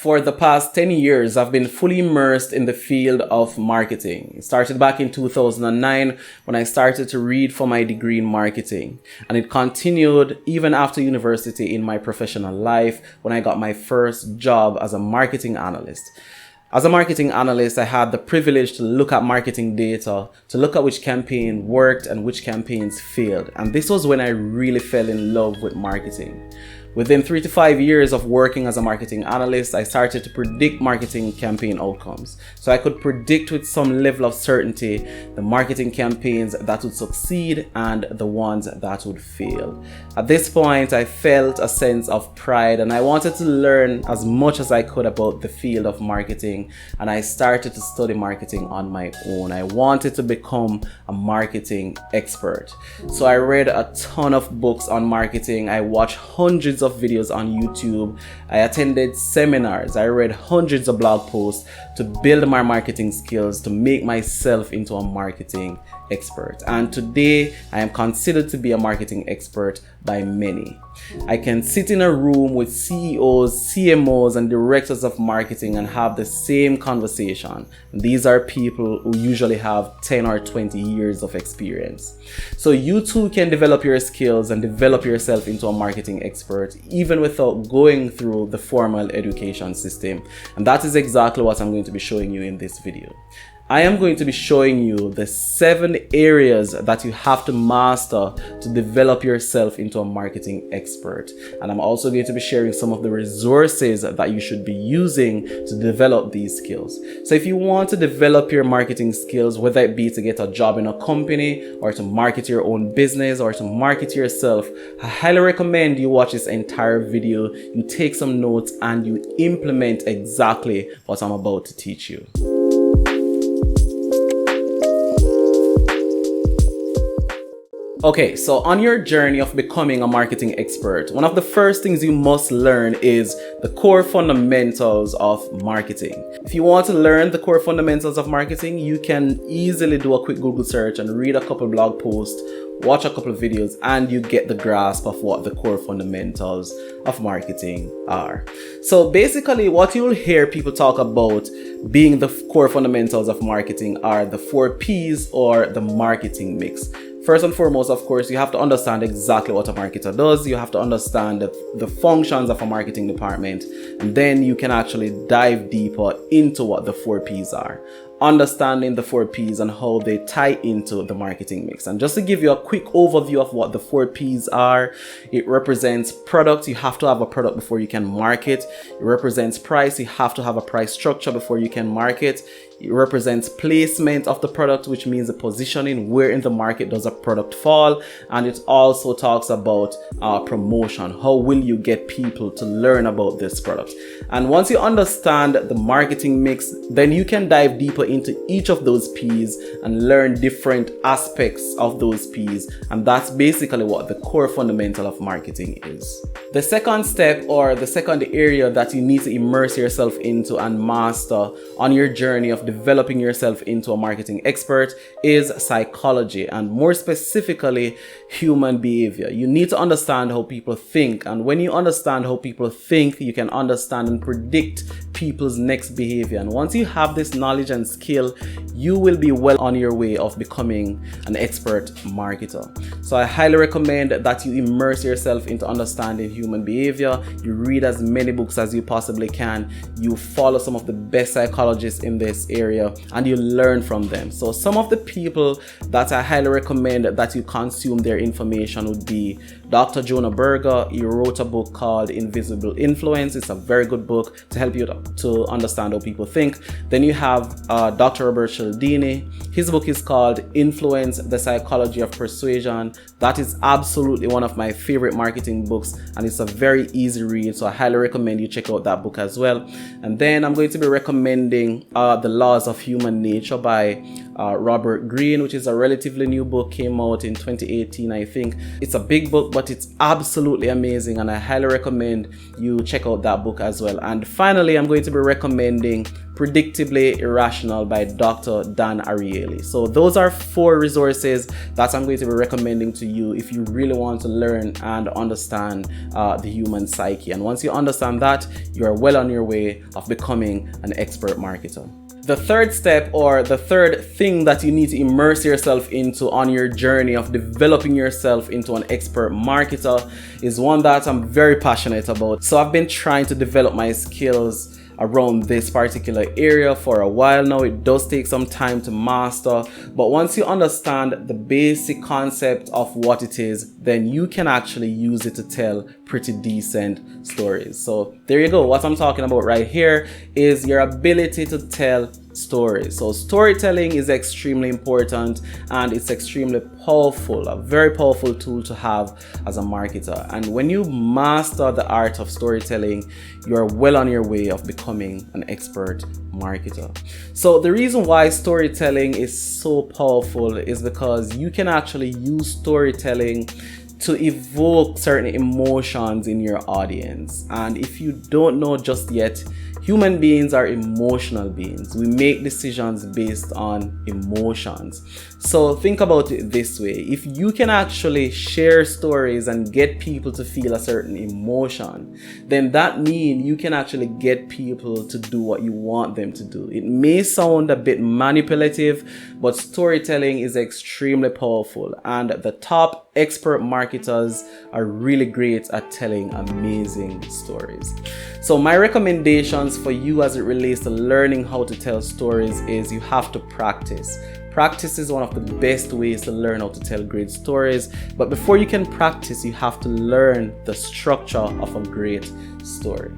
For the past 10 years, I've been fully immersed in the field of marketing. It started back in 2009 when I started to read for my degree in marketing. And it continued even after university in my professional life when I got my first job as a marketing analyst. As a marketing analyst, I had the privilege to look at marketing data, to look at which campaign worked and which campaigns failed. And this was when I really fell in love with marketing. Within 3 to 5 years of working as a marketing analyst, I started to predict marketing campaign outcomes. So I could predict with some level of certainty the marketing campaigns that would succeed and the ones that would fail. At this point, I felt a sense of pride and I wanted to learn as much as I could about the field of marketing, and I started to study marketing on my own. I wanted to become a marketing expert. So I read a ton of books on marketing. I watched hundreds of videos on YouTube. I attended seminars. I read hundreds of blog posts to build my marketing skills, to make myself into a marketing expert. And today I am considered to be a marketing expert by many. I can sit in a room with CEOs, CMOs, and directors of marketing and have the same conversation. These are people who usually have 10 or 20 years of experience. So you too can develop your skills and develop yourself into a marketing expert even without going through the formal education system. And that is exactly what I'm going to be showing you in this video. I am going to be showing you the 7 areas that you have to master to develop yourself into a marketing expert. And I'm also going to be sharing some of the resources that you should be using to develop these skills. So if you want to develop your marketing skills, whether it be to get a job in a company or to market your own business or to market yourself, I highly recommend you watch this entire video, you take some notes, and you implement exactly what I'm about to teach you. Okay, so on your journey of becoming a marketing expert, one of the first things you must learn is the core fundamentals of marketing. If you want to learn the core fundamentals of marketing, you can easily do a quick Google search and read a couple blog posts, watch a couple of videos, and you get the grasp of what the core fundamentals of marketing are. So basically what you'll hear people talk about being the core fundamentals of marketing are the 4 P's or the marketing mix. First and foremost, of course, you have to understand exactly what a marketer does. You have to understand the functions of a marketing department, and then you can actually dive deeper into what the 4 P's are. Understanding the 4 P's and how they tie into the marketing mix. And just to give you a quick overview of what the 4 P's are, it represents product. You have to have a product before you can market. It represents price. You have to have a price structure before you can market. It represents placement of the product, which means the positioning, where in the market does a product fall. And it also talks about promotion. How will you get people to learn about this product? And once you understand the marketing mix, then you can dive deeper into each of those P's and learn different aspects of those P's. And that's basically what the core fundamental of marketing is. The second step, or the second area that you need to immerse yourself into and master on your journey of developing yourself into a marketing expert, is psychology, and more specifically human behavior. You need to understand how people think, and when you understand how people think, you can understand and predict people's next behavior. And once you have this knowledge and skill, you will be well on your way of becoming an expert marketer. So I highly recommend that you immerse yourself into understanding human behavior. You read as many books as you possibly can. You follow some of the best psychologists in this area and you learn from them. So some of the people that I highly recommend that you consume their information would be Dr. Jonah Berger. He wrote a book called Invisible Influence. It's a very good book to help you to understand how people think. Then you have Dr. Robert Cialdini. His book is called Influence, the Psychology of Persuasion. That is absolutely one of my favorite marketing books, and it's a very easy read, so I highly recommend you check out that book as well. And then I'm going to be recommending The Laws of Human Nature by Robert Greene, which is a relatively new book, came out in 2018 15, I think. It's a big book, but it's absolutely amazing, and I highly recommend you check out that book as well. And finally, I'm going to be recommending Predictably Irrational by Dr. Dan Ariely. So those are 4 resources that I'm going to be recommending to you if you really want to learn and understand the human psyche. And once you understand that, you are well on your way of becoming an expert marketer. The third step, or the third thing that you need to immerse yourself into on your journey of developing yourself into an expert marketer, is one that I'm very passionate about. So I've been trying to develop my skills around this particular area for a while now. It does take some time to master, but once you understand the basic concept of what it is, then you can actually use it to tell pretty decent stories. So there you go. What I'm talking about right here is your ability to tell stories. So storytelling is extremely important, and it's extremely powerful, a very powerful tool to have as a marketer. And when you master the art of storytelling, you are well on your way of becoming an expert marketer. So the reason why storytelling is so powerful is because you can actually use storytelling to evoke certain emotions in your audience. And if you don't know just yet, human beings are emotional beings. We make decisions based on emotions. So think about it this way. If you can actually share stories and get people to feel a certain emotion, then that means you can actually get people to do what you want them to do. It may sound a bit manipulative, but storytelling is extremely powerful, and the top expert marketers are really great at telling amazing stories. So my recommendations for you as it relates to learning how to tell stories is you have to practice. Practice is one of the best ways to learn how to tell great stories. But before you can practice, you have to learn the structure of a great story.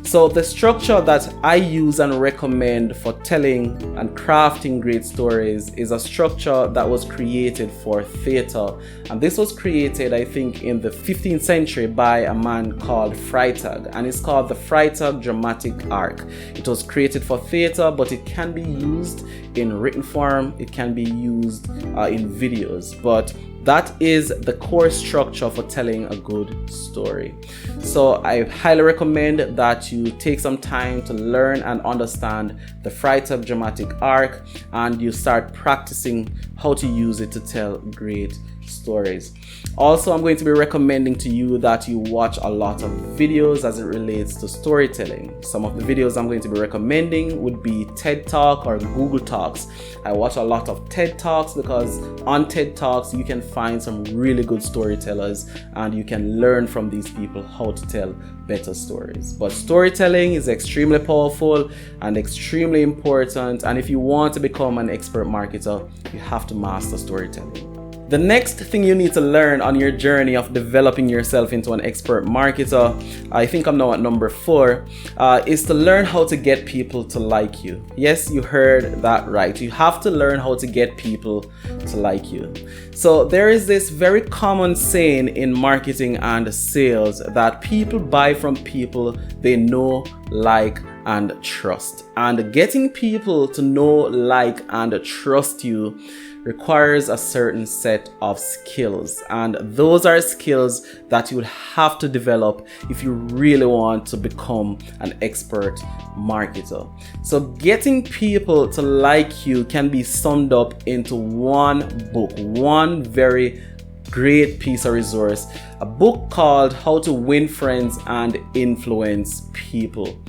So the structure that I use and recommend for telling and crafting great stories is a structure that was created for theater. And this was created, I think, in the 15th century by a man called Freytag, and it's called the Freytag dramatic arc. It was created for theater, but it can be used in written form, it can be used in videos, but that is the core structure for telling a good story. So I highly recommend that you take some time to learn and understand the Freytag dramatic arc, and you start practicing how to use it to tell great stories. Also, I'm going to be recommending to you that you watch a lot of videos as it relates to storytelling. Some of the videos I'm going to be recommending would be TED Talk or Google Talks. I watch a lot of TED Talks because on TED Talks you can find some really good storytellers, and you can learn from these people how to tell better stories. But storytelling is extremely powerful and extremely important, and if you want to become an expert marketer, you have to master storytelling. The next thing you need to learn on your journey of developing yourself into an expert marketer, I think I'm now at number 4, is to learn how to get people to like you. Yes, you heard that right. You have to learn how to get people to like you. So there is this very common saying in marketing and sales that people buy from people they know, like, and trust. And getting people to know, like, and trust you requires a certain set of skills, and those are skills that you would have to develop if you really want to become an expert marketer. So getting people to like you can be summed up into one book, one very great piece of resource, a book called How to Win Friends and Influence People.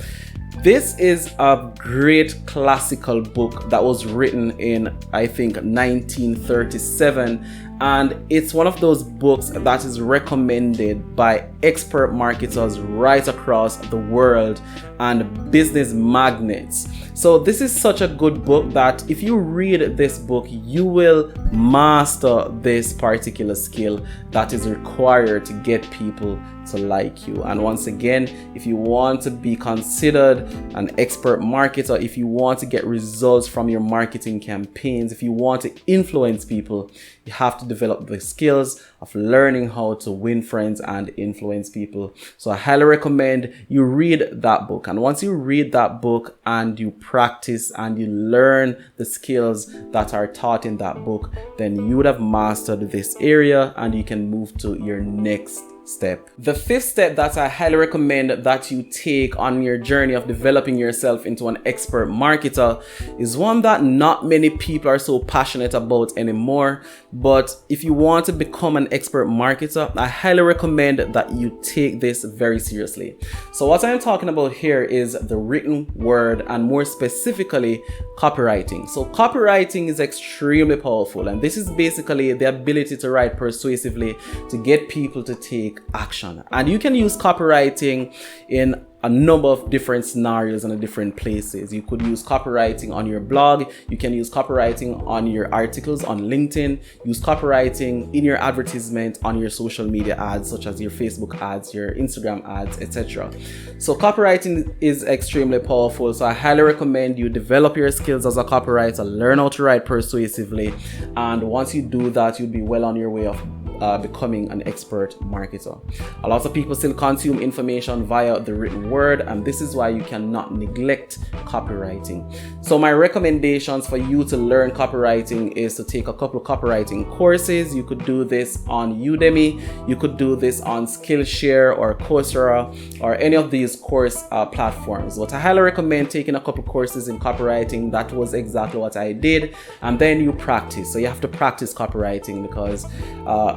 This is a great classical book that was written in, I think, 1937, and it's one of those books that is recommended by expert marketers right across the world and business magnates. So this is such a good book that if you read this book, you will master this particular skill that is required to get people to like you. And once again, if you want to be considered an expert marketer, if you want to get results from your marketing campaigns, if you want to influence people, you have to develop the skills of learning how to win friends and influence people. So I highly recommend you read that book. And once you read that book and you practice and you learn the skills that are taught in that book, then you would have mastered this area and you can move to your next step. The fifth step that I highly recommend that you take on your journey of developing yourself into an expert marketer is one that not many people are so passionate about anymore. But if you want to become an expert marketer, I highly recommend that you take this very seriously. So what I'm talking about here is the written word, and more specifically, copywriting. So copywriting is extremely powerful, and this is basically the ability to write persuasively to get people to take action. And you can use copywriting in a number of different scenarios and in different places. You could use copywriting on your blog. You can use copywriting on your articles on LinkedIn. Use copywriting in your advertisement on your social media ads, such as your Facebook ads, your Instagram ads, etc. So copywriting is extremely powerful. So I highly recommend you develop your skills as a copywriter, learn how to write persuasively. And once you do that, you'll be well on your way of becoming an expert marketer. A lot of people still consume information via the written word, and this is why you cannot neglect copywriting. So my recommendations for you to learn copywriting is to take a couple of copywriting courses. You could do this on Udemy, you could do this on Skillshare or Coursera or any of these course platforms. But I highly recommend taking a couple of courses in copywriting. That was exactly what I did. And then you practice. So you have to practice copywriting because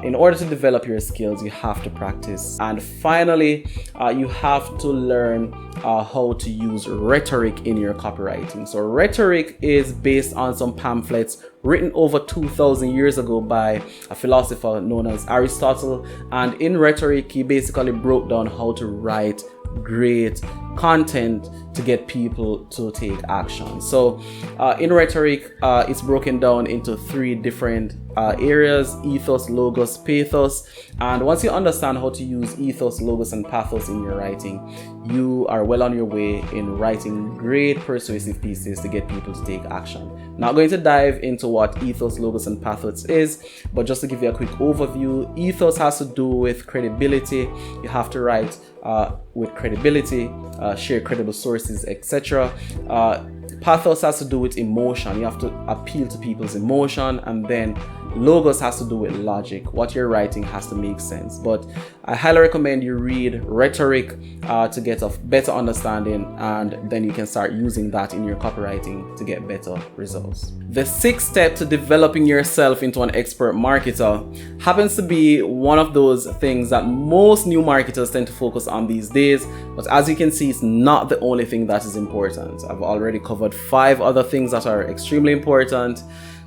in order to develop your skills, you have to practice. And finally, you have to learn how to use rhetoric in your copywriting. So rhetoric is based on some pamphlets written over 2,000 years ago by a philosopher known as Aristotle. And in rhetoric, he basically broke down how to write great content to get people to take action. So in rhetoric, it's broken down into three different areas: ethos, logos, pathos. And once you understand how to use ethos, logos, and pathos in your writing, you are well on your way in writing great persuasive pieces to get people to take action. Not going to dive into what ethos, logos, and pathos is, but just to give you a quick overview, ethos has to do with credibility. You have to write with credibility, share credible sources, etc. Pathos has to do with emotion. You have to appeal to people's emotion. And then logos has to do with logic. What you're writing has to make sense. But I highly recommend you read rhetoric to get a better understanding, and then you can start using that in your copywriting to get better results. The sixth step to developing yourself into an expert marketer happens to be one of those things that most new marketers tend to focus on these days. But as you can see, it's not the only thing that is important. I've already covered 5 other things that are extremely important.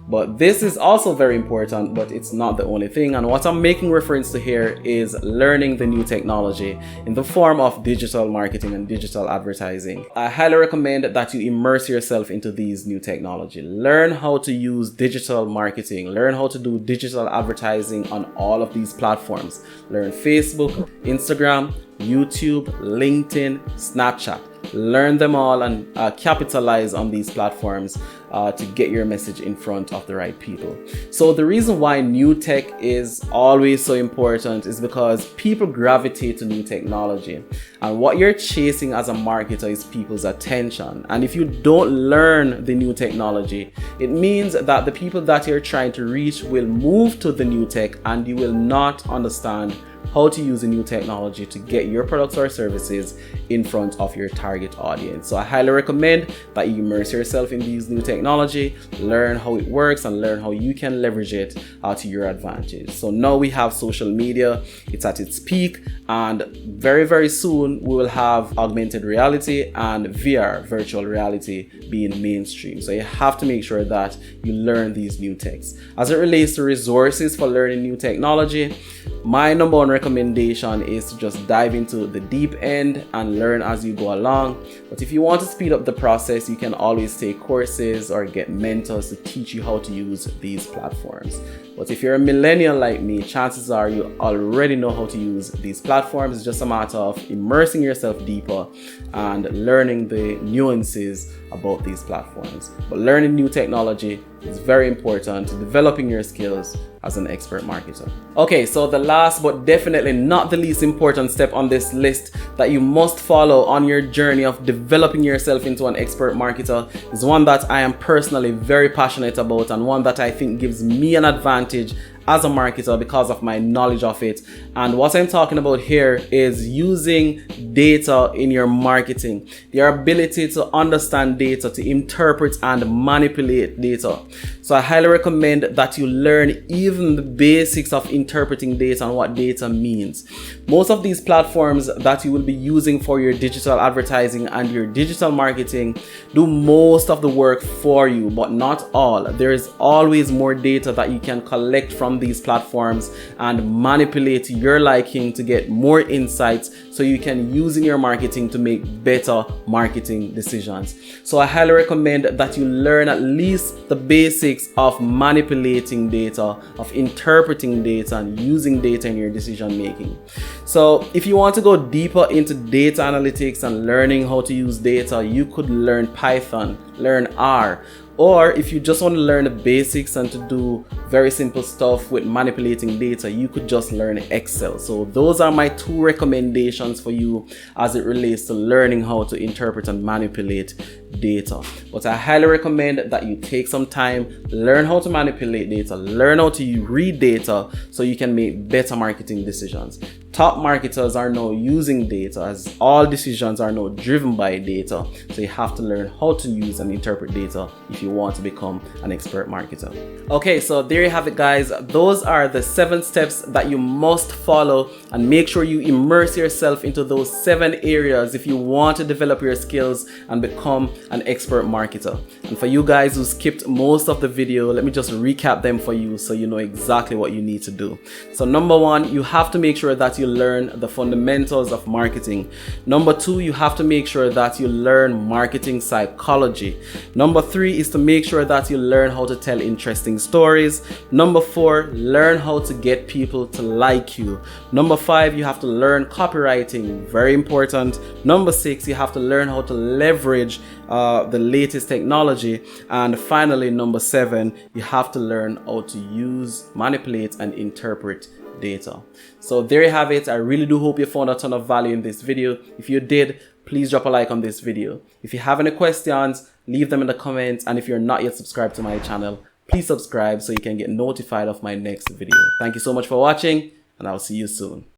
But this is also very important, but it's not the only thing. And what I'm making reference to here is learning the new technology in the form of digital marketing and digital advertising. I highly recommend that you immerse yourself into these new technology. Learn how to use digital marketing. Learn how to do digital advertising on all of these platforms. Learn Facebook, Instagram, YouTube, LinkedIn, Snapchat. Learn them all and capitalize on these platforms to get your message in front of the right people. So the reason why new tech is always so important is because people gravitate to new technology, and what you're chasing as a marketer is people's attention. And if you don't learn the new technology, it means that the people that you're trying to reach will move to the new tech, and you will not understand how to use a new technology to get your products or services in front of your target audience. So I highly recommend that you immerse yourself in these new technology, learn how it works, and learn how you can leverage it to your advantage. So now we have social media, it's at its peak, and very, very soon we will have augmented reality and VR, virtual reality, being mainstream. So you have to make sure that you learn these new techs. As it relates to resources for learning new technology, my number one recommendation is to just dive into the deep end and learn as you go along. But if you want to speed up the process, you can always take courses or get mentors to teach you how to use these platforms. But if you're a millennial like me, chances are you already know how to use these platforms. It's just a matter of immersing yourself deeper and learning the nuances about these platforms. But learning new technology is very important to developing your skills as an expert marketer. Okay, so the last but definitely not the least important step on this list that you must follow on your journey of developing yourself into an expert marketer is one that I am personally very passionate about, and one that I think gives me an advantage as a marketer because of my knowledge of it. And what I'm talking about here is using data in your marketing, your ability to understand data, to interpret and manipulate data. So I highly recommend that you learn even the basics of interpreting data and what data means. Most of these platforms that you will be using for your digital advertising and your digital marketing do most of the work for you, but not all. There is always more data that you can collect from these platforms and manipulate your liking to get more insights so you can use in your marketing to make better marketing decisions. So I highly recommend that you learn at least the basics of manipulating data, of interpreting data and using data in your decision making. So if you want to go deeper into data analytics and learning how to use data, you could learn Python, learn R. Or if you just want to learn the basics and to do very simple stuff with manipulating data, you could just learn Excel. So those are my two recommendations for you as it relates to learning how to interpret and manipulate data. But I highly recommend that you take some time, learn how to manipulate data, learn how to read data so you can make better marketing decisions. Top marketers are now using data, as all decisions are now driven by data. So you have to learn how to use and interpret data if you want to become an expert marketer. Okay, so there you have it, guys. Those are the 7 steps that you must follow, and make sure you immerse yourself into those 7 areas if you want to develop your skills and become an expert marketer. And for you guys who skipped most of the video, let me just recap them for you so you know exactly what you need to do. So number 1, you have to make sure that you learn the fundamentals of marketing. Number 2, you have to make sure that you learn marketing psychology. Number 3 is to make sure that you learn how to tell interesting stories. Number 4, learn how to get people to like you. Number 5, you have to learn copywriting, very important. Number 6, you have to learn how to leverage the latest technology. And finally, number 7, you have to learn how to use, manipulate and interpret data. So there you have it. I really do hope you found a ton of value in this video. If you did, please drop a like on this video. If you have any questions, leave them in the comments. And if you're not yet subscribed to my channel, please subscribe so you can get notified of my next video. Thank you so much for watching, and I'll see you soon.